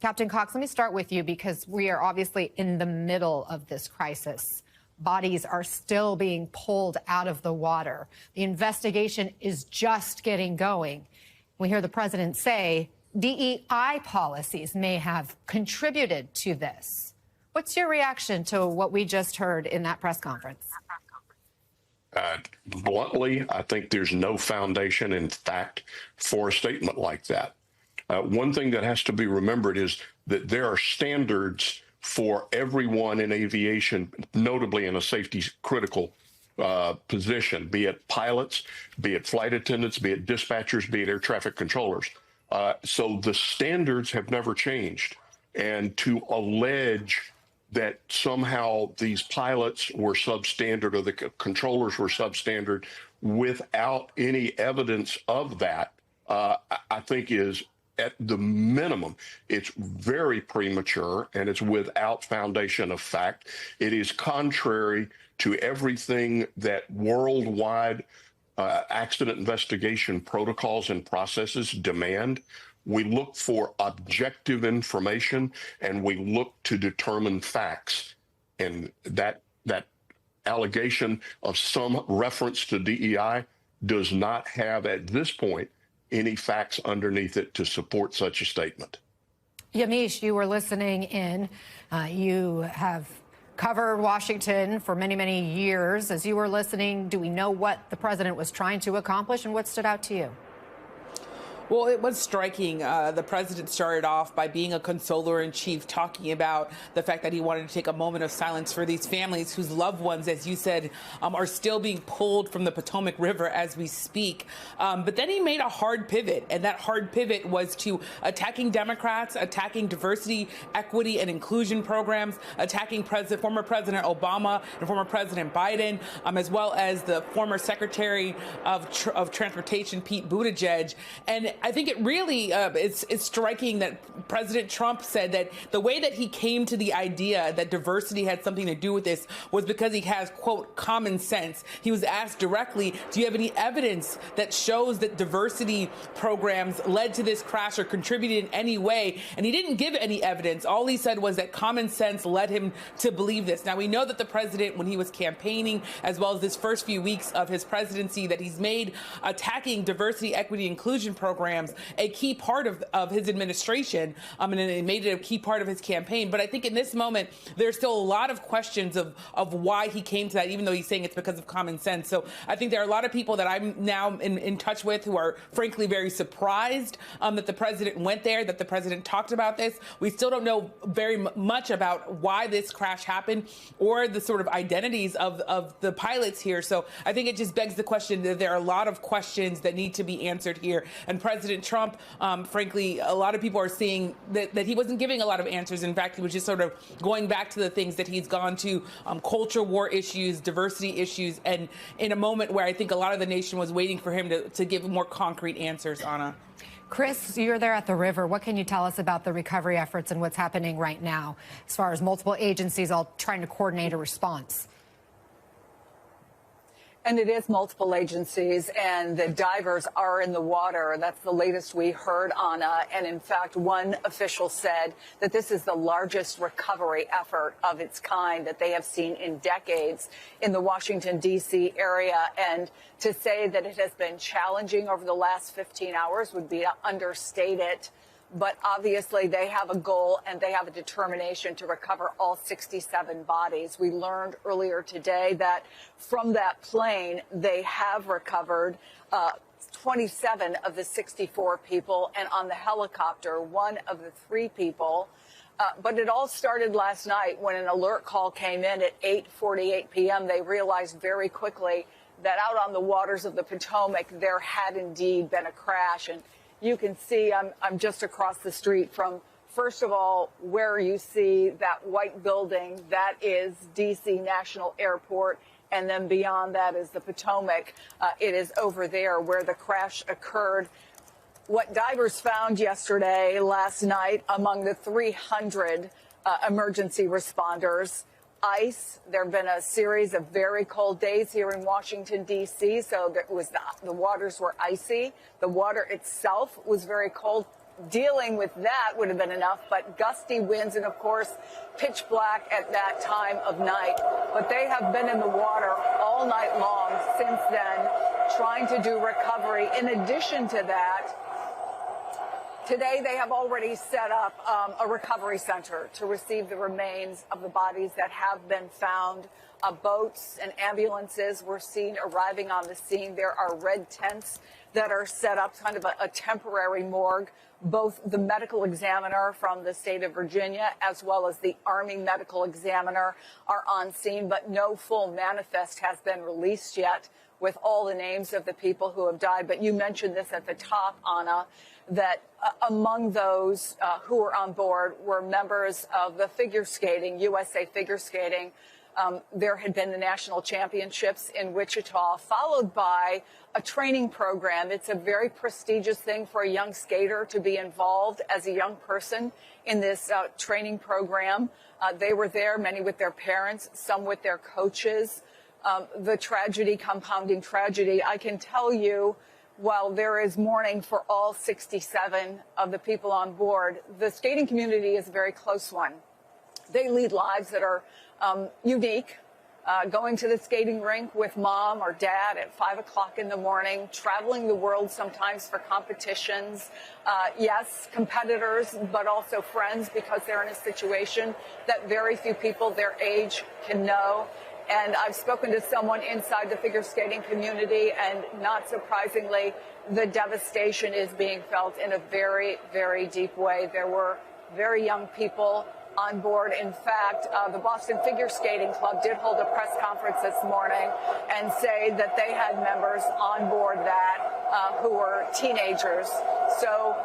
Captain Cox, let me start with you because we are obviously in the middle of this crisis. Bodies are still being pulled out of the water. The investigation is just getting going. We hear the president say DEI policies may have contributed to this. What's your reaction to what we just heard in that press conference? Bluntly, I think there's no foundation in fact for a statement like that. One thing that has to be remembered is that there are standards for everyone in aviation, notably in a safety critical position, be it pilots, be it flight attendants, be it dispatchers, be it air traffic controllers. So the standards have never changed. And to allege that somehow these pilots were substandard or the controllers were substandard without any evidence of that, I think is at the minimum, it's very premature and it's without foundation of fact. It is contrary to everything that worldwide accident investigation protocols and processes demand. We look for objective information and we look to determine facts. And that allegation of some reference to DEI does not have at this point any facts underneath it to support such a statement. Yamiche, you were listening in. You have covered Washington for many, many years. As you were listening, do we know what the president was trying to accomplish and what stood out to you? Well, it was striking. The president started off by being a consoler-in-chief, talking about the fact that he wanted to take a moment of silence for these families whose loved ones, as you said, are still being pulled from the Potomac River as we speak. But then he made a hard pivot, and that hard pivot was to attacking Democrats, attacking diversity, equity, and inclusion programs, attacking former President Obama and former President Biden, as well as the former Secretary of Transportation, Pete Buttigieg. And I think it really it's striking that President Trump said that the way that he came to the idea that diversity had something to do with this was because he has, quote, common sense. He was asked directly, do you have any evidence that shows that diversity programs led to this crash or contributed in any way? And he didn't give any evidence. All he said was that common sense led him to believe this. Now, we know that the president, when he was campaigning, as well as this first few weeks of his presidency, that he's made attacking diversity, equity, inclusion programs a key part of his administration, and it made it a key part of his campaign. But I think in this moment, there's still a lot of questions of why he came to that, even though he's saying it's because of common sense. So I think there are a lot of people that I'm now in touch with who are, frankly, very surprised that the president went there, that the president talked about this. We still don't know very much about why this crash happened or the sort of identities of the pilots here. So I think it just begs the question that there are a lot of questions that need to be answered here. And President Trump, frankly, a lot of people are seeing that he wasn't giving a lot of answers. In fact, he was just sort of going back to the things that he's gone to, culture war issues, diversity issues, and in a moment where I think a lot of the nation was waiting for him to give more concrete answers, Anna. Chris, you're there at the river. What can you tell us about the recovery efforts and what's happening right now as far as multiple agencies all trying to coordinate a response? And it is multiple agencies, and the divers are in the water. That's the latest we heard, Anna. And in fact, one official said that this is the largest recovery effort of its kind that they have seen in decades in the Washington, D.C. area. And to say that it has been challenging over the last 15 hours would be to understate it. But obviously, they have a goal and they have a determination to recover all 67 bodies. We learned earlier today that from that plane, they have recovered 27 of the 64 people, and on the helicopter, one of the 3 people. But it all started last night when an alert call came in at 8:48 p.m. They realized very quickly that out on the waters of the Potomac, there had indeed been a crash. And you can see I'm just across the street from, first of all, where you see that white building. That is D.C. National Airport. And then beyond that is the Potomac. It is over there where the crash occurred. What divers found last night, among the 300 emergency responders, ice. There have been a series of very cold days here in Washington, D.C., so the waters were icy. The water itself was very cold. dealing with that would have been enough, but gusty winds and, of course, pitch black at that time of night. But they have been in the water all night long since then, trying to do recovery. In addition to that, today they have already set up a recovery center to receive the remains of the bodies that have been found. Boats and ambulances were seen arriving on the scene. There are red tents that are set up, kind of a temporary morgue. Both the medical examiner from the state of Virginia as well as the Army medical examiner are on scene, but no full manifest has been released yet with all the names of the people who have died. But you mentioned this at the top, Anna, that among those who were on board were members of the figure skating, USA Figure Skating. There had been the national championships in Wichita, followed by a training program. It's a very prestigious thing for a young skater to be involved as a young person in this training program. They were there, many with their parents, some with their coaches. The tragedy, compounding tragedy, I can tell you, while there is mourning for all 67 of the people on board, the skating community is a very close one. They lead lives that are unique, going to the skating rink with mom or dad at 5 o'clock in the morning, traveling the world sometimes for competitions. Yes, competitors, but also friends, because they're in a situation that very few people their age can know. And I've spoken to someone inside the figure skating community, and not surprisingly, the devastation is being felt in a very, very deep way. There were very young people on board. In fact, the Boston Figure Skating Club did hold a press conference this morning and say that they had members on board that who were teenagers. So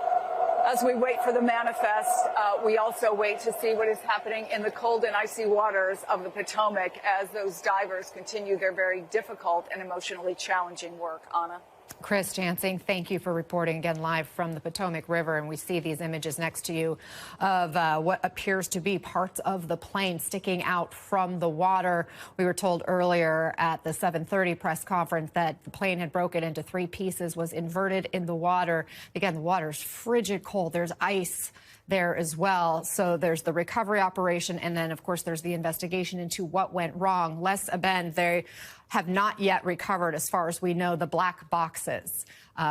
as we wait for the manifest, we also wait to see what is happening in the cold and icy waters of the Potomac as those divers continue their very difficult and emotionally challenging work. Anna. Chris Jansing, thank you for reporting again live from the Potomac River. And we see these images next to you of what appears to be parts of the plane sticking out from the water. We were told earlier at the 7:30 press conference that the plane had broken into 3 pieces, was inverted in the water. Again, the water's frigid cold. There's ice there as well. So there's the recovery operation, and then, of course, there's the investigation into what went wrong. Les Abend, they have not yet recovered, as far as we know, the black boxes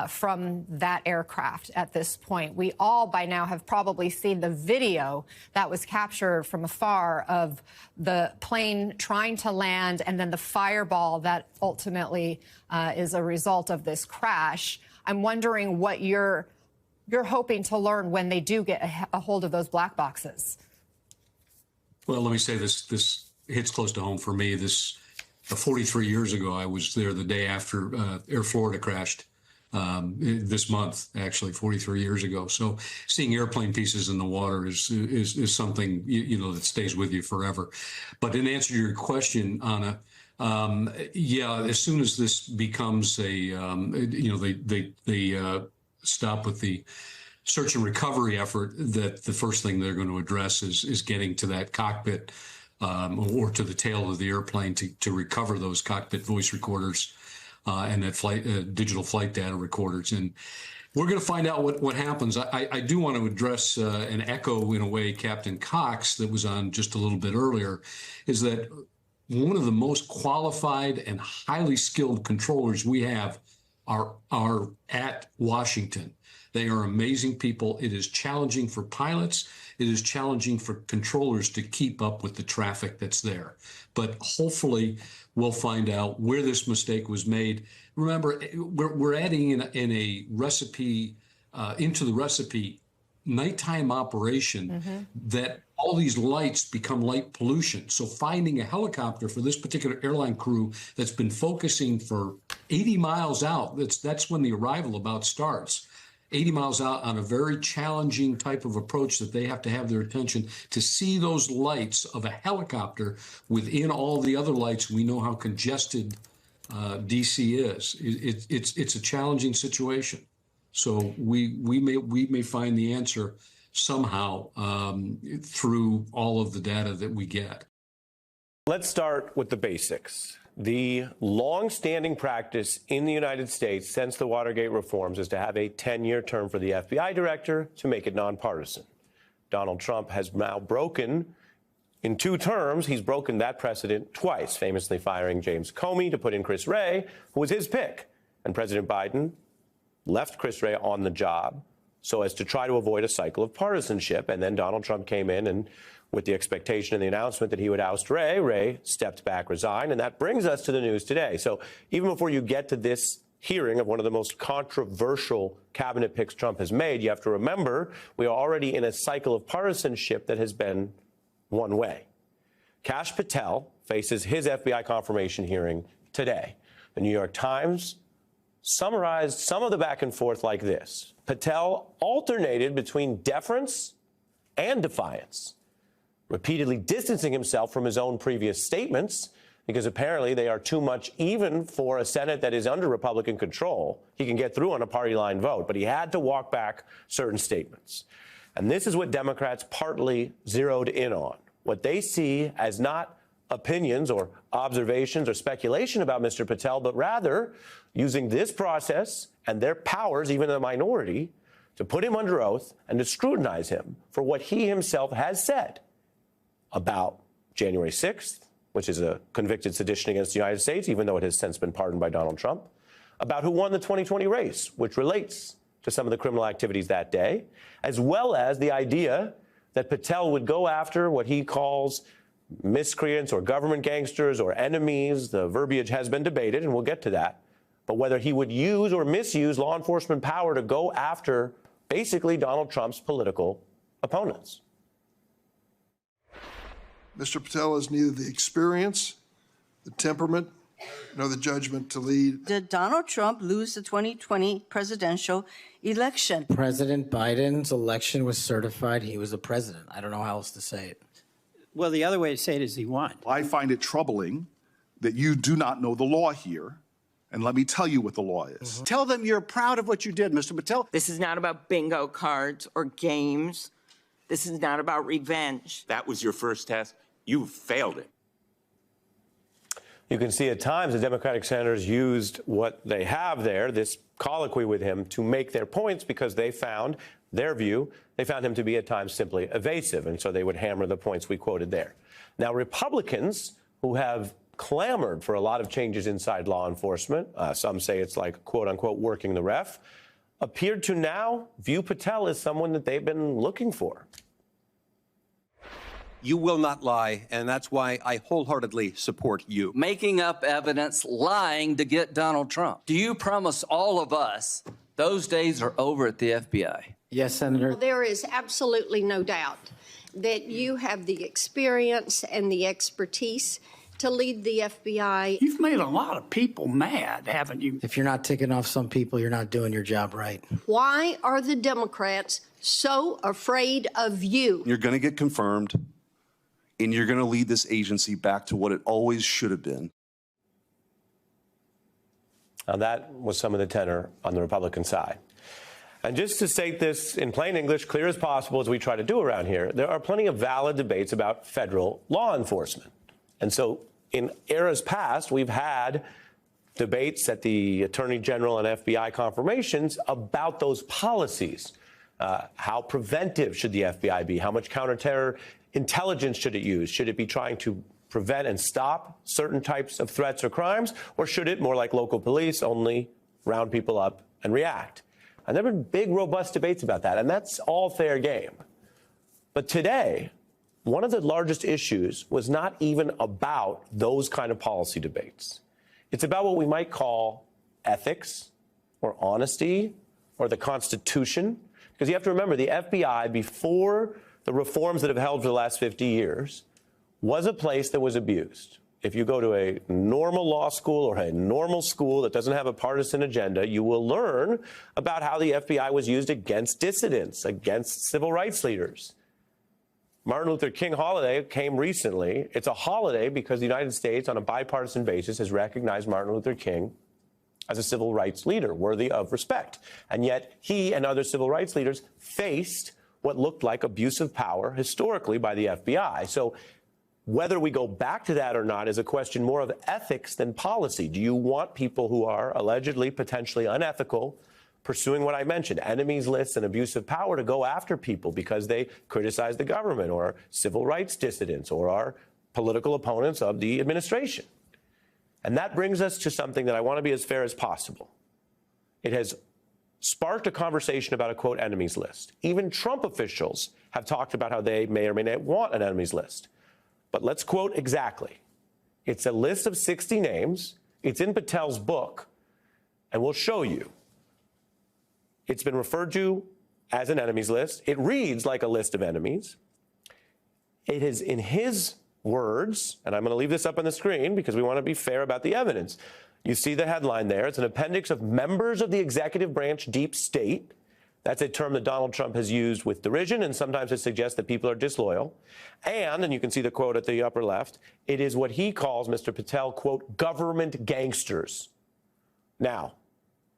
from that aircraft at this point. We all by now have probably seen the video that was captured from afar of the plane trying to land, and then the fireball that ultimately is a result of this crash. I'm wondering what you're hoping to learn when they do get a hold of those black boxes. Well, let me say this hits close to home for me. 43 years ago, I was there the day after Air Florida crashed this month, actually 43 years ago. So seeing airplane pieces in the water is something, that stays with you forever. But in answer to your question, Anna, yeah, as soon as this becomes they stop with the search and recovery effort, that the first thing they're going to address is getting to that cockpit or to the tail of the airplane to recover those cockpit voice recorders and that digital flight data recorders. And we're going to find out what happens. I do want to address and echo, in a way, Captain Cox that was on just a little bit earlier, is that one of the most qualified and highly skilled controllers we have are at Washington. They are amazing people. It is challenging for pilots. It is challenging for controllers to keep up with the traffic that's there. But hopefully we'll find out where this mistake was made. Remember, we're adding in a recipe, into the recipe, nighttime operation that all these lights become light pollution. So finding a helicopter for this particular airline crew that's been focusing for 80 miles out, that's when the arrival about starts, 80 miles out on a very challenging type of approach that they have to have their attention to see those lights of a helicopter within all the other lights. We know how congested DC is. It's a challenging situation. So we may find the answer somehow through all of the data that we get. Let's start with the basics. The long-standing practice in the United States since the Watergate reforms is to have a 10-year term for the FBI director to make it nonpartisan. Donald Trump has now broken, in 2 terms, he's broken that precedent twice, famously firing James Comey to put in Chris Wray, who was his pick. And President Biden left Chris Wray on the job so as to try to avoid a cycle of partisanship. And then Donald Trump came in and with the expectation and the announcement that he would oust Wray, Wray stepped back, resigned. And that brings us to the news today. So even before you get to this hearing of one of the most controversial cabinet picks Trump has made, you have to remember we are already in a cycle of partisanship that has been one way. Kash Patel faces his FBI confirmation hearing today. The New York Times summarized some of the back and forth like this. Patel alternated between deference and defiance, repeatedly distancing himself from his own previous statements because apparently they are too much even for a Senate that is under Republican control. He can get through on a party line vote, but he had to walk back certain statements. And this is what Democrats partly zeroed in on. What they see as not opinions or observations or speculation about Mr. Patel, but rather using this process and their powers, even a minority, to put him under oath and to scrutinize him for what he himself has said about January 6th, which is a convicted sedition against the United States, even though it has since been pardoned by Donald Trump, about who won the 2020 race, which relates to some of the criminal activities that day, as well as the idea that Patel would go after what he calls miscreants or government gangsters or enemies. The verbiage has been debated, and we'll get to that. But whether he would use or misuse law enforcement power to go after basically Donald Trump's political opponents. Mr. Patel has neither the experience, the temperament, nor the judgment to lead. Did Donald Trump lose the 2020 presidential election? President Biden's election was certified. He was the president. I don't know how else to say it. Well, the other way to say it is he won. I find it troubling that you do not know the law here. And let me tell you what the law is. Tell them you're proud of what you did, Mr. Patel. This is not about bingo cards or games. This is not about revenge. That was your first test. You failed it. You can see at times the Democratic senators used what they have there, this colloquy with him, to make their points because they found their view. They found him to be at times simply evasive, and so they would hammer the points we quoted there. Now, Republicans who have clamored for a lot of changes inside law enforcement, some say it's like, quote unquote, working the ref, appeared to now view Patel as someone that they've been looking for. You will not lie, and that's why I wholeheartedly support you. Making up evidence, lying to get Donald Trump. Do you promise all of us those days are over at the FBI? Yes, Senator. Well, there is absolutely no doubt that you have the experience and the expertise to lead the FBI. You've made a lot of people mad, haven't you? If you're not ticking off some people, you're not doing your job right. Why are the Democrats so afraid of you? You're going to get confirmed, and you're going to lead this agency back to what it always should have been. Now, that was some of the tenor on the Republican side. And just to state this in plain English, clear as possible, as we try to do around here, there are plenty of valid debates about federal law enforcement. And so in eras past, we've had debates at the Attorney General and FBI confirmations about those policies. How preventive should the FBI be? How much counterterror intelligence should it use? Should it be trying to prevent and stop certain types of threats or crimes? Or should it, more like local police, only round people up and react? And there have been big, robust debates about that, and that's all fair game. But today, one of the largest issues was not even about those kind of policy debates. It's about what we might call ethics or honesty or the Constitution. Because you have to remember, the FBI, before the reforms that have held for the last 50 years, was a place that was abused. If you go to a normal law school or a normal school that doesn't have a partisan agenda, you will learn about how the FBI was used against dissidents, against civil rights leaders. Martin Luther King holiday came recently. It's a holiday because the United States, on a bipartisan basis, has recognized Martin Luther King as a civil rights leader worthy of respect. And yet he and other civil rights leaders faced what looked like abuse of power historically by the FBI. So Whether we go back to that or not is a question more of ethics than policy. Do you want people who are allegedly, potentially unethical, pursuing what I mentioned, enemies lists and abuse of power, to go after people because they criticize the government or civil rights dissidents or are political opponents of the administration? And that brings us to something that I want to be as fair as possible. It has sparked a conversation about a, quote, enemies list. Even Trump officials have talked about how they may or may not want an enemies list. But let's quote exactly. It's a list of 60 names. It's in Patel's book, and we'll show you. It's been referred to as an enemies list. It reads like a list of enemies. It is, in his words, and I'm going to leave this up on the screen because we want to be fair about the evidence. You see the headline there. It's an appendix of members of the executive branch deep state. That's a term that Donald Trump has used with derision and sometimes it suggests that people are disloyal. And you can see the quote at the upper left, it is what he calls, Mr. Patel, quote, government gangsters. Now,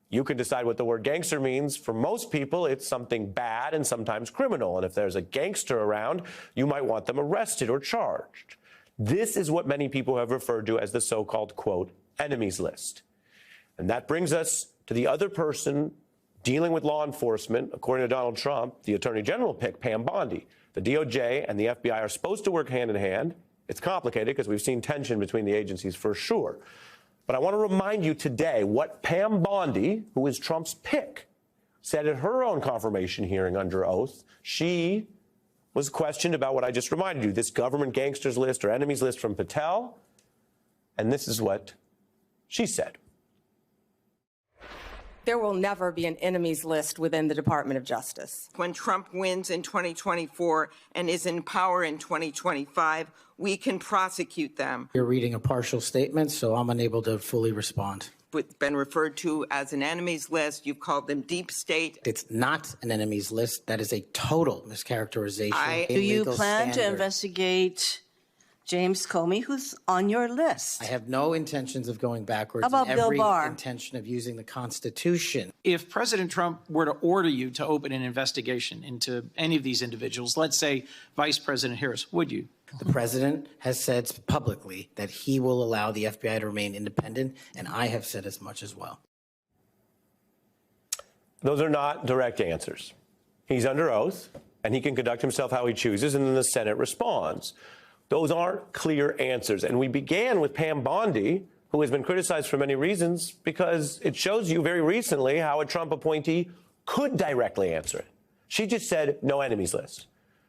you can decide what the word gangster means. For most people, it's something bad and sometimes criminal. And if there's a gangster around, you might want them arrested or charged. This is what many people have referred to as the so-called, quote, enemies list. And that brings us to the other person dealing with law enforcement. According to Donald Trump, the Attorney General picked Pam Bondi. The DOJ and the FBI are supposed to work hand in hand. It's complicated because we've seen tension between the agencies for sure. But I want to remind you today what Pam Bondi, who is Trump's pick, said at her own confirmation hearing under oath. She was questioned about what I just reminded you, this government gangsters list or enemies list from Patel. And this is what she said. There will never be an enemies list within the Department of Justice. When Trump wins in 2024 and is in power in 2025, we can prosecute them. You're reading a partial statement, so I'm unable to fully respond. Been referred to as an enemies list. You've called them deep state. It's not an enemies list. That is a total mischaracterization. Do you plan to investigate James Comey, who's on your list? I have no intentions of going backwards. How about and Bill every Barr? intention of using the Constitution. If President Trump were to order you to open an investigation into any of these individuals, let's say Vice President Harris, would you? The president has said publicly that he will allow the FBI to remain independent, and I have said as much as well. Those are not direct answers. He's under oath, and he can conduct himself how he chooses, and then the Senate responds. Those aren't clear answers. And we began with Pam Bondi, who has been criticized for many reasons, because it shows you very recently how a Trump appointee could directly answer it. She just said, no enemies list.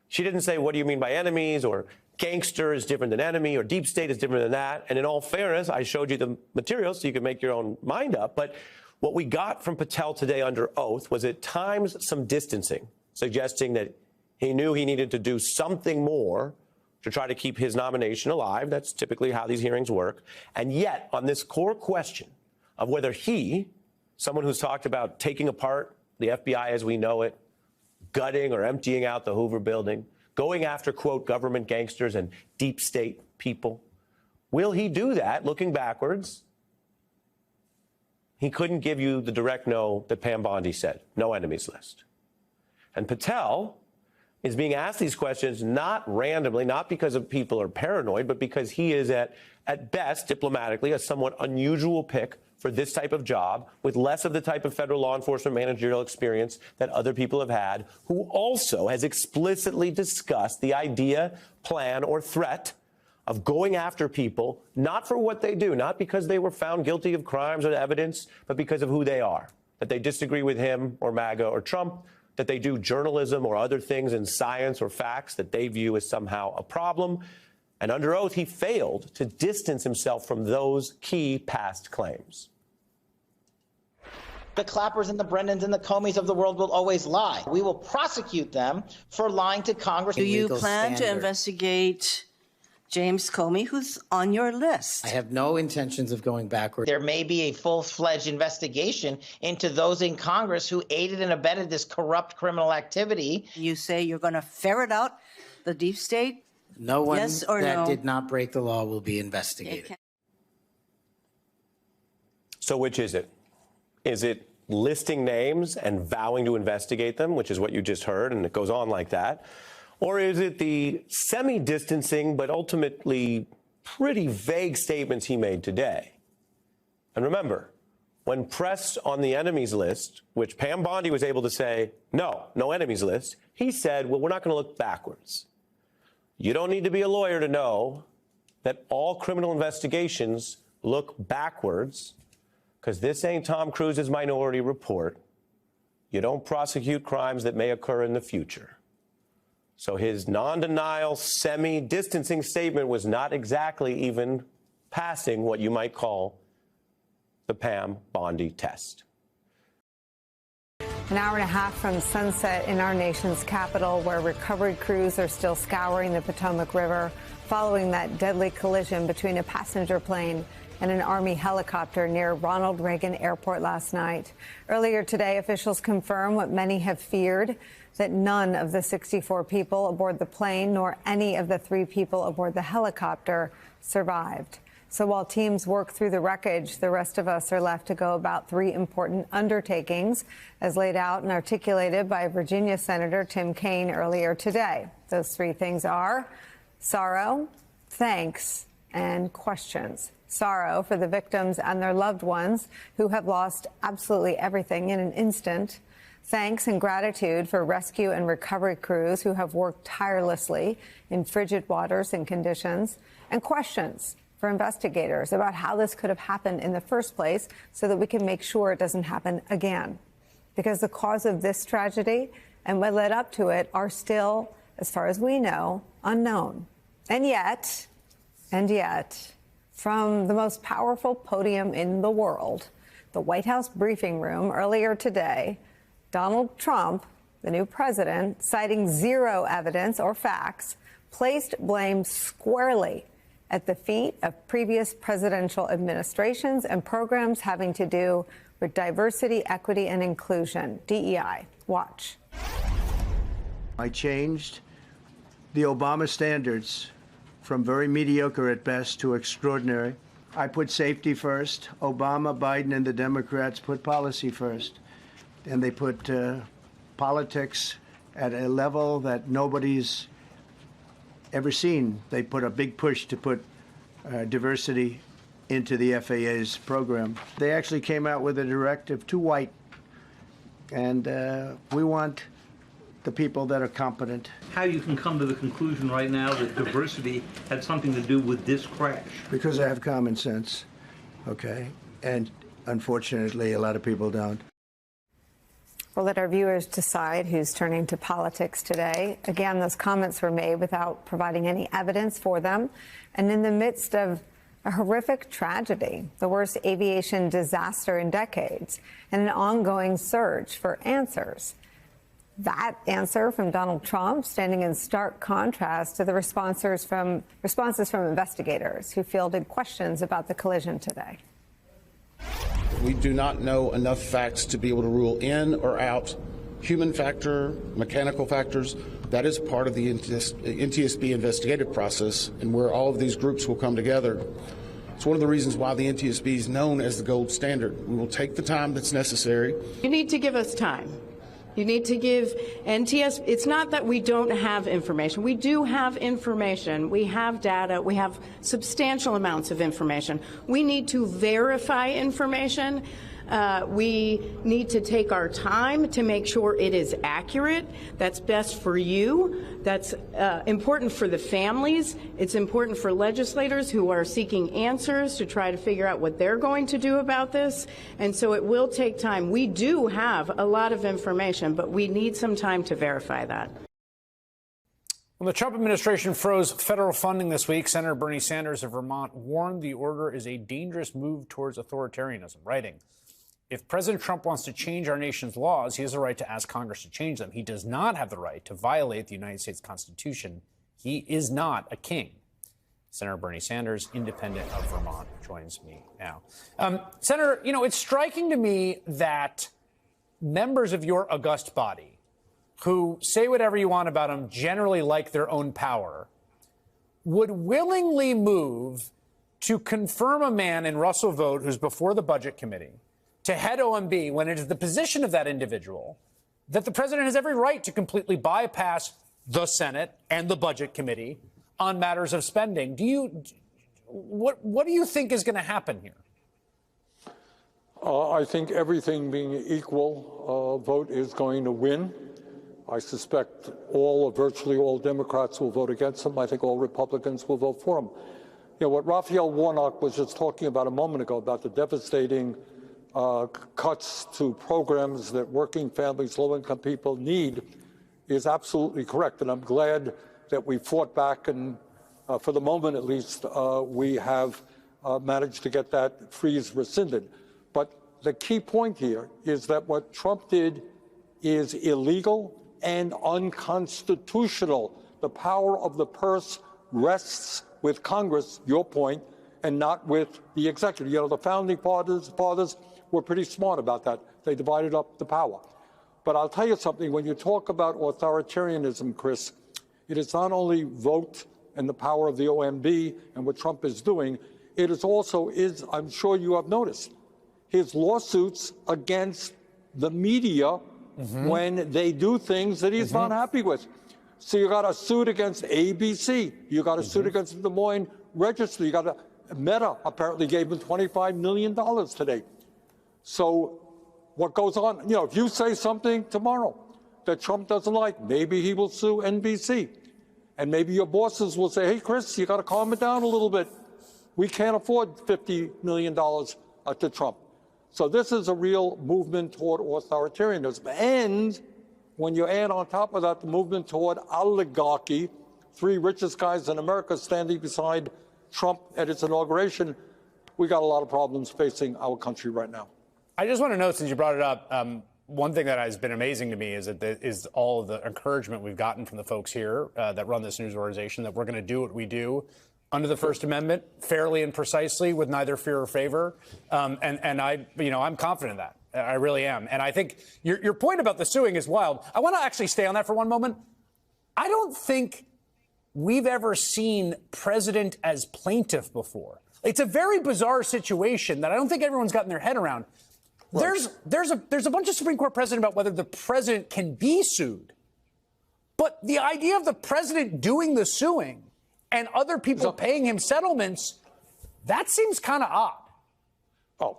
She didn't say, what do you mean by enemies, or gangster is different than enemy, or deep state is different than that. And in all fairness, I showed you the materials so you can make your own mind up. But what we got from Patel today under oath was at times some distancing, suggesting that he knew he needed to do something more to try to keep his nomination alive. That's typically how these hearings work. And yet, on this core question of whether he, someone who's talked about taking apart the FBI as we know it, gutting or emptying out the Hoover building, going after, quote, government gangsters and deep state people, will he do that looking backwards? He couldn't give you the direct no that Pam Bondi said, no enemies list. And Patel is being asked these questions not randomly, not because of people are paranoid, but because he is at best, diplomatically, a somewhat unusual pick for this type of job, with less of the type of federal law enforcement managerial experience that other people have had, who also has explicitly discussed the idea, plan, or threat of going after people, not for what they do, not because they were found guilty of crimes or evidence, but because of who they are, that they disagree with him or MAGA or Trump, that they do journalism or other things in science or facts that they view as somehow a problem. And under oath, he failed to distance himself from those key past claims. The Clappers and the Brennans and the Comeys of the world will always lie. We will prosecute them for lying to Congress. Do you plan to investigate James Comey, who's on your list? I have no intentions of going backwards. There may be a full-fledged investigation into those in Congress who aided and abetted this corrupt criminal activity. You say you're going to ferret out the deep state? No one Yes or that no? did not break the law will be investigated. So which is it? Is it listing names and vowing to investigate them, which is what you just heard, and it goes on like that? Or is it the semi-distancing but ultimately pretty vague statements he made today? And remember, when pressed on the enemies list, which Pam Bondi was able to say, no enemies list, he said, well, we're not going to look backwards. You don't need to be a lawyer to know that all criminal investigations look backwards, because this ain't Tom Cruise's Minority Report. You don't prosecute crimes that may occur in the future. So his non-denial, semi-distancing statement was not exactly even passing what you might call the Pam Bondi test. An hour and a half from sunset in our nation's capital, where recovery crews are still scouring the Potomac River following that deadly collision between a passenger plane and an Army helicopter near Ronald Reagan Airport last night. Earlier today, officials confirmed what many have feared, that none of the 64 people aboard the plane nor any of the 3 people aboard the helicopter survived. So while teams work through the wreckage, the rest of us are left to go about 3 important undertakings, as laid out and articulated by Virginia Senator Tim Kaine earlier today. Those 3 things are sorrow, thanks, and questions. Sorrow for the victims and their loved ones who have lost absolutely everything in an instant. Thanks and gratitude for rescue and recovery crews who have worked tirelessly in frigid waters and conditions. And questions for investigators about how this could have happened in the first place, so that we can make sure it doesn't happen again. Because the cause of this tragedy and what led up to it are still, as far as we know, unknown. And yet, from the most powerful podium in the world, the White House briefing room earlier today, Donald Trump, the new president, citing 0 evidence or facts, placed blame squarely at the feet of previous presidential administrations and programs having to do with diversity, equity, and inclusion, DEI. Watch. I changed the Obama standards from very mediocre at best to extraordinary. I put safety first. Obama, Biden, and the Democrats put policy first. And they put politics at a level that nobody's ever seen. They put a big push to put diversity into the FAA's program. They actually came out with a directive to white, and we want the people that are competent. How you can come to the conclusion right now that diversity had something to do with this crash? Because I have common sense, okay? And unfortunately, a lot of people don't. We'll let our viewers decide who's turning to politics today. Again, those comments were made without providing any evidence for them, and in the midst of a horrific tragedy, the worst aviation disaster in decades, and an ongoing search for answers. That answer from Donald Trump standing in stark contrast to the responses from investigators who fielded questions about the collision today. We do not know enough facts to be able to rule in or out human factor, mechanical factors. That is part of the NTSB investigative process, and where all of these groups will come together. It's one of the reasons why the NTSB is known as the gold standard. We will take the time that's necessary. You need to give us time. You need to give NTSB, it's not that we don't have information. We do have information. We have data. We have substantial amounts of information. We need to verify information. We need to take our time to make sure it is accurate. That's best for you. That's important for the families. It's important for legislators who are seeking answers to try to figure out what they're going to do about this. And so it will take time. We do have a lot of information, but we need some time to verify that. When the Trump administration froze federal funding this week, Senator Bernie Sanders of Vermont warned the order is a dangerous move towards authoritarianism, writing, "If President Trump wants to change our nation's laws, he has the right to ask Congress to change them. He does not have the right to violate the United States Constitution. He is not a king." Senator Bernie Sanders, independent of Vermont, joins me now. Senator, it's striking to me that members of your august body, who say whatever you want about them, generally like their own power, would willingly move to confirm a man in Russell Vought, who's before the Budget Committee, to head OMB, when it is the position of that individual that the president has every right to completely bypass the Senate and the Budget Committee on matters of spending. What do you think is going to happen here? I think everything being equal, vote is going to win. I suspect virtually all Democrats will vote against him. I think all Republicans will vote for him. You know, what Raphael Warnock was just talking about a moment ago about the devastating cuts to programs that working families, low-income people need is absolutely correct. And I'm glad that we fought back and, for the moment at least, we have managed to get that freeze rescinded. But the key point here is that what Trump did is illegal and unconstitutional. The power of the purse rests with Congress, your point, and not with the executive. You know, the founding fathers were pretty smart about that. They divided up the power. But I'll tell you something, when you talk about authoritarianism, Chris, it is not only vote and the power of the OMB and what Trump is doing, it is also, I'm sure you have noticed, his lawsuits against the media when they do things that he's not happy with. So you got a suit against ABC. You got a suit against the Des Moines Register. You got Meta apparently gave him $25 million today. So what goes on? You know, if you say something tomorrow that Trump doesn't like, maybe he will sue NBC. And maybe your bosses will say, hey, Chris, you got to calm it down a little bit. We can't afford $50 million to Trump. So this is a real movement toward authoritarianism. And when you add on top of that the movement toward oligarchy, three richest guys in America standing beside Trump at his inauguration, we got a lot of problems facing our country right now. I just want to note, since you brought it up, one thing that has been amazing to me is all of the encouragement we've gotten from the folks here that run this news organization, that we're going to do what we do under the First Amendment, fairly and precisely, with neither fear or favor. And I'm confident in that. I really am. And I think your point about the suing is wild. I want to actually stay on that for one moment. I don't think we've ever seen president as plaintiff before. It's a very bizarre situation that I don't think everyone's gotten their head around. Right. There's a bunch of Supreme Court precedent about whether the president can be sued. But the idea of the president doing the suing and other people paying him settlements, that seems kind of odd. Oh,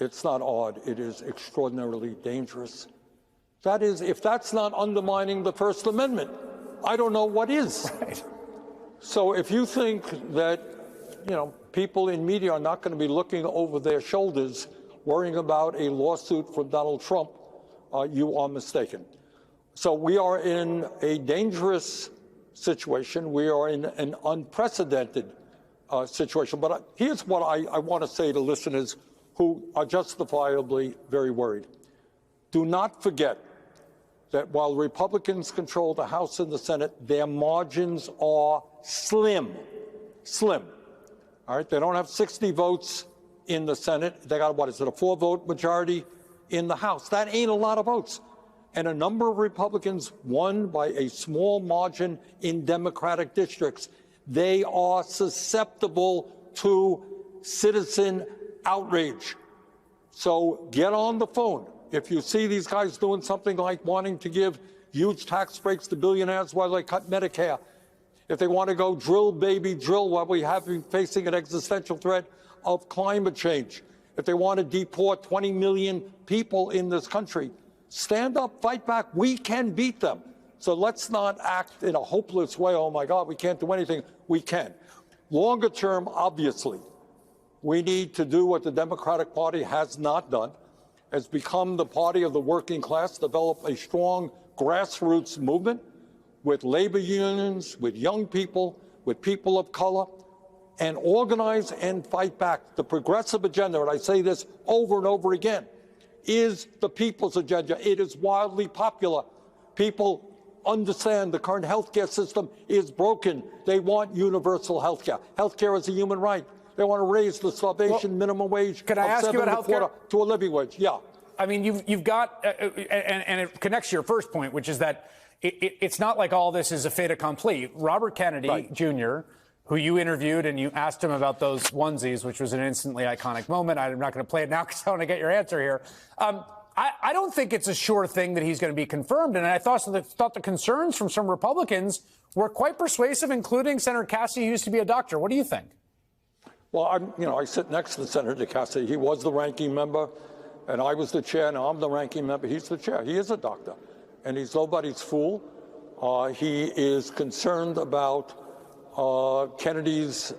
it's not odd. It is extraordinarily dangerous. That is, if that's not undermining the First Amendment, I don't know what is. Right. So if you think that, people in media are not going to be looking over their shoulders, worrying about a lawsuit from Donald Trump, you are mistaken. So we are in a dangerous situation. We are in an unprecedented situation. But here's what I want to say to listeners who are justifiably very worried. Do not forget that while Republicans control the House and the Senate, their margins are slim. All right, they don't have 60 votes in the Senate. They got, a 4-vote majority in the House. That ain't a lot of votes. And a number of Republicans won by a small margin in Democratic districts. They are susceptible to citizen outrage. So get on the phone. If you see these guys doing something like wanting to give huge tax breaks to billionaires while they cut Medicare, if they want to go drill, baby, drill while we have been facing an existential threat of climate change, if they want to deport 20 million people in this country, stand up, fight back. We can beat them. So let's not act in a hopeless way. Oh, my God, we can't do anything. We can. Longer term, obviously, we need to do what the Democratic Party has not done, has become the party of the working class, develop a strong grassroots movement with labor unions, with young people, with people of color, and organize and fight back. The progressive agenda, and I say this over and over again, is the people's agenda. It is wildly popular. People understand the current healthcare system is broken. They want universal healthcare. Healthcare is a human right. They want to raise the starvation minimum wage can I ask you about healthcare? To a living wage. Yeah. I mean, you've got, and it connects to your first point, which is that it's not like all this is a fait accompli. Robert Kennedy Jr., who you interviewed and you asked him about those onesies, which was an instantly iconic moment. I'm not going to play it now because I want to get your answer here. I don't think it's a sure thing that he's going to be confirmed. And I thought the concerns from some Republicans were quite persuasive, including Senator Cassidy, who used to be a doctor. What do you think? Well, I sit next to Senator Cassidy. He was the ranking member, and I was the chair. Now I'm the ranking member. He's the chair. He is a doctor, and he's nobody's fool. He is concerned about Kennedy's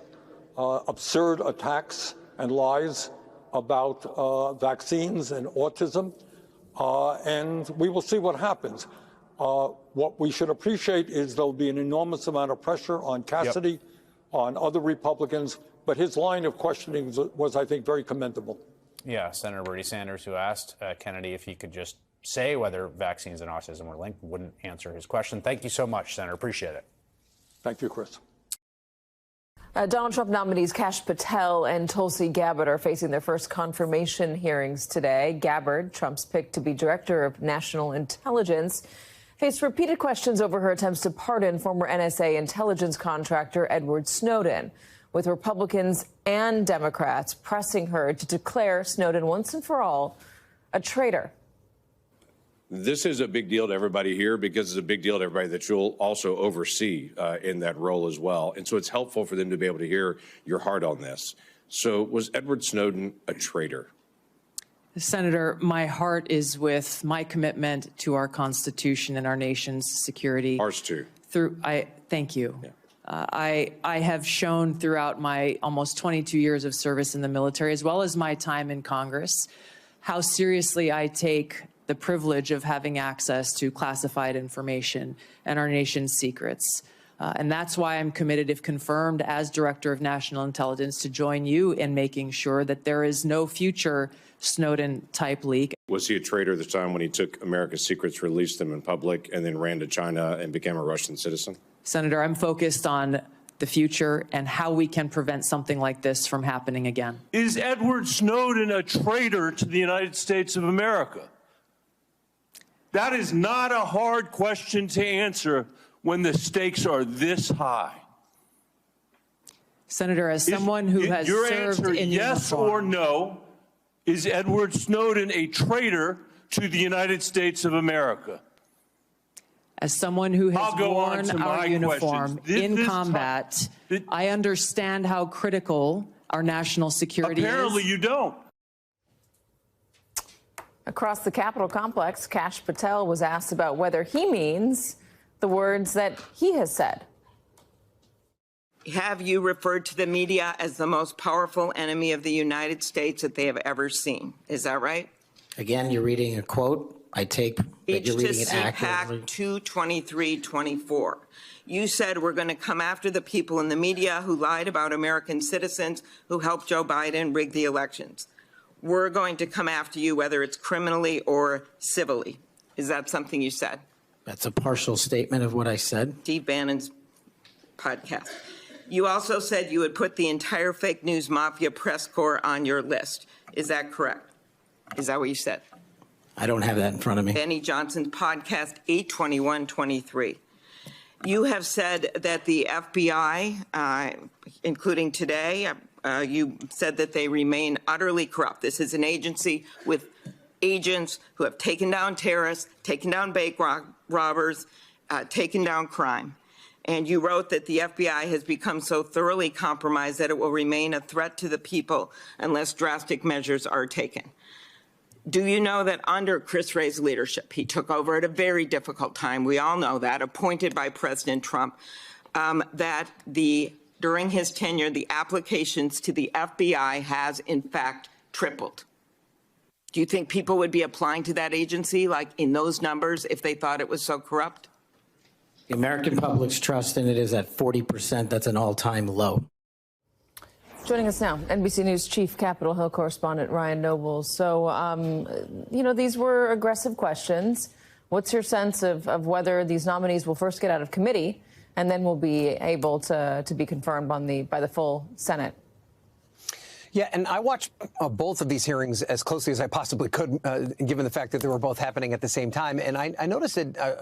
absurd attacks and lies about vaccines and autism, and we will see what happens. What we should appreciate is there'll be an enormous amount of pressure on Cassidy, on other Republicans, but his line of questioning was, I think, very commendable. Yeah, Senator Bernie Sanders, who asked Kennedy if he could just say whether vaccines and autism were linked, wouldn't answer his question. Thank you so much, Senator. Appreciate it. Thank you, Chris. Donald Trump nominees Kash Patel and Tulsi Gabbard are facing their first confirmation hearings today. Gabbard, Trump's pick to be director of national intelligence, faced repeated questions over her attempts to pardon former NSA intelligence contractor Edward Snowden, with Republicans and Democrats pressing her to declare Snowden once and for all a traitor. This is a big deal to everybody here because it's a big deal to everybody that you'll also oversee in that role as well. And so it's helpful for them to be able to hear your heart on this. So was Edward Snowden a traitor? Senator, my heart is with my commitment to our Constitution and our nation's security. Ours too. Thank you. Yeah. I have shown throughout my almost 22 years of service in the military, as well as my time in Congress, how seriously I take the privilege of having access to classified information and our nation's secrets. And that's why I'm committed, if confirmed as Director of National Intelligence, to join you in making sure that there is no future Snowden-type leak. Was he a traitor at the time when he took America's secrets, released them in public, and then ran to China and became a Russian citizen? Senator, I'm focused on the future and how we can prevent something like this from happening again. Is Edward Snowden a traitor to the United States of America? That is not a hard question to answer when the stakes are this high. Senator, as someone who has your served answer, in yes uniform, or no, is Edward Snowden a traitor to the United States of America? as someone who has I'll go on worn to our my uniform questions. in combat, I understand how critical our national security Apparently is. you don't. Across the Capitol complex, Kash Patel was asked about whether he means the words that he has said. Have you referred to the media as the most powerful enemy of the United States that they have ever seen? Is that right? Again, you're reading a quote. I take that you're reading it accurately. CPAC 223-24. You said we're going to come after the people in the media who lied about American citizens who helped Joe Biden rig the elections. We're going to come after you whether it's criminally or civilly. Is that something you said? That's a partial statement of what I said. Steve Bannon's podcast. You also said you would put the entire fake news mafia press corps on your list. Is that correct? Is that what you said? I don't have that in front of me. Benny Johnson's podcast, 821-23. You have said that the FBI, including today, you said that they remain utterly corrupt. This is an agency with agents who have taken down terrorists, taken down bank robbers, taken down crime. And you wrote that the FBI has become so thoroughly compromised that it will remain a threat to the people unless drastic measures are taken. Do you know that under Chris Wray's leadership, he took over at a very difficult time, we all know that, appointed by President Trump, that during his tenure, the applications to the FBI has in fact tripled? Do you think people would be applying to that agency like in those numbers if they thought it was so corrupt? The American public's trust in it is at 40%. That's an all-time low. Joining us now, NBC News Chief Capitol Hill correspondent Ryan Nobles. So, these were aggressive questions. What's your sense of whether these nominees will first get out of committee and then will be able to be confirmed by the full Senate? Yeah, and I watched both of these hearings as closely as I possibly could, given the fact that they were both happening at the same time. And I noticed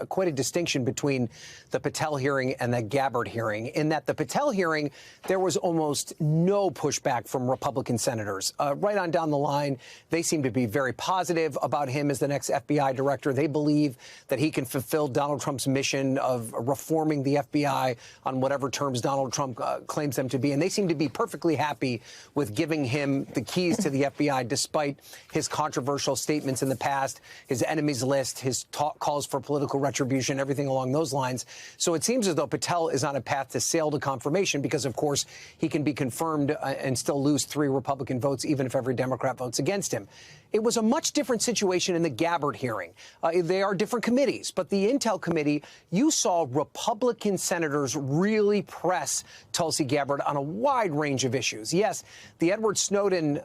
quite a distinction between the Patel hearing and the Gabbard hearing, in that the Patel hearing, there was almost no pushback from Republican senators. Right on down the line, they seem to be very positive about him as the next FBI director. They believe that he can fulfill Donald Trump's mission of reforming the FBI on whatever terms Donald Trump claims them to be. And they seem to be perfectly happy with giving him the keys to the FBI, despite his controversial statements in the past, his enemies list, his calls for political retribution, everything along those lines. So it seems as though Patel is on a path to sail to confirmation because, of course, he can be confirmed and still lose 3 Republican votes, even if every Democrat votes against him. It was a much different situation in the Gabbard hearing. They are different committees, but the Intel Committee, you saw Republican senators really press Tulsi Gabbard on a wide range of issues. Yes, the Edward Snowden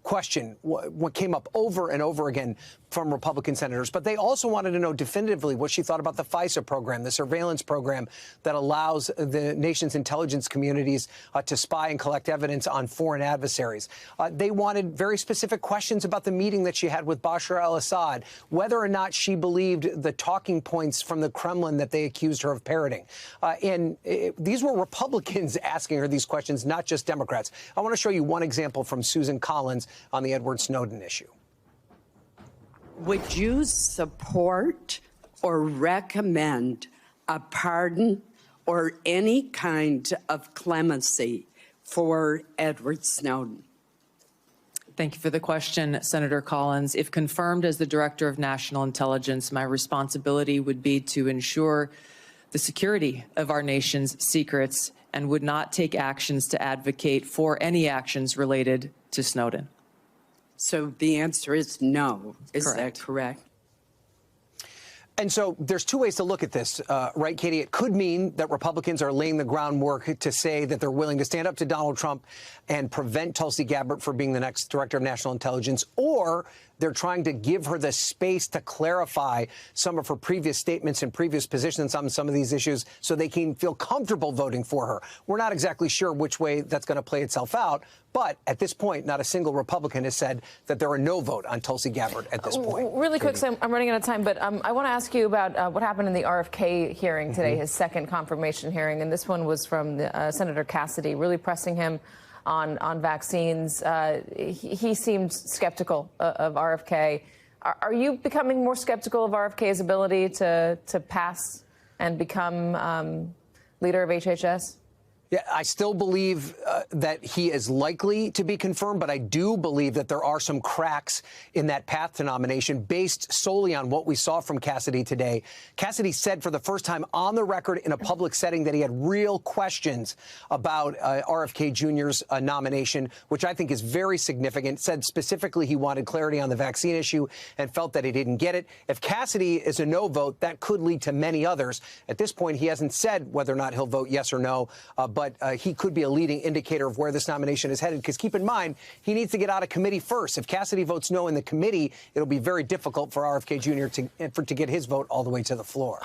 question what came up over and over again from Republican senators, but they also wanted to know definitively what she thought about the FISA program, the surveillance program that allows the nation's intelligence communities to spy and collect evidence on foreign adversaries. They wanted very specific questions about the meeting that she had with Bashar al-Assad, whether or not she believed the talking points from the Kremlin that they accused her of parroting. These were Republicans asking her these questions, not just Democrats. I want to show you one example from Susan Collins on the Edward Snowden issue. Would you support or recommend a pardon or any kind of clemency for Edward Snowden? Thank you for the question, Senator Collins. If confirmed as the Director of National Intelligence, my responsibility would be to ensure the security of our nation's secrets and would not take actions to advocate for any actions related to Snowden. So the answer is no. Is that correct? And so there's 2 ways to look at this, right, Katie? It could mean that Republicans are laying the groundwork to say that they're willing to stand up to Donald Trump and prevent Tulsi Gabbard from being the next Director of National Intelligence, or they're trying to give her the space to clarify some of her previous statements and previous positions on some of these issues so they can feel comfortable voting for her. We're not exactly sure which way that's going to play itself out, but at this point, not a single Republican has said that there are no vote on Tulsi Gabbard at this point. Really quick, so I'm running out of time, but I want to ask you about what happened in the RFK hearing today, his second confirmation hearing, and this one was from Senator Cassidy, really pressing him on vaccines. He seemed skeptical of RFK. Are you becoming more skeptical of RFK's ability to pass and become leader of HHS? Yeah, I still believe that he is likely to be confirmed, but I do believe that there are some cracks in that path to nomination based solely on what we saw from Cassidy today. Cassidy said for the first time on the record in a public setting that he had real questions about RFK Jr.'s nomination, which I think is very significant. Said specifically he wanted clarity on the vaccine issue and felt that he didn't get it. If Cassidy is a no vote, that could lead to many others. At this point, he hasn't said whether or not he'll vote yes or no, but he could be a leading indicator of where this nomination is headed, because keep in mind, he needs to get out of committee first. If Cassidy votes no in the committee, it'll be very difficult for RFK Jr. to get his vote all the way to the floor.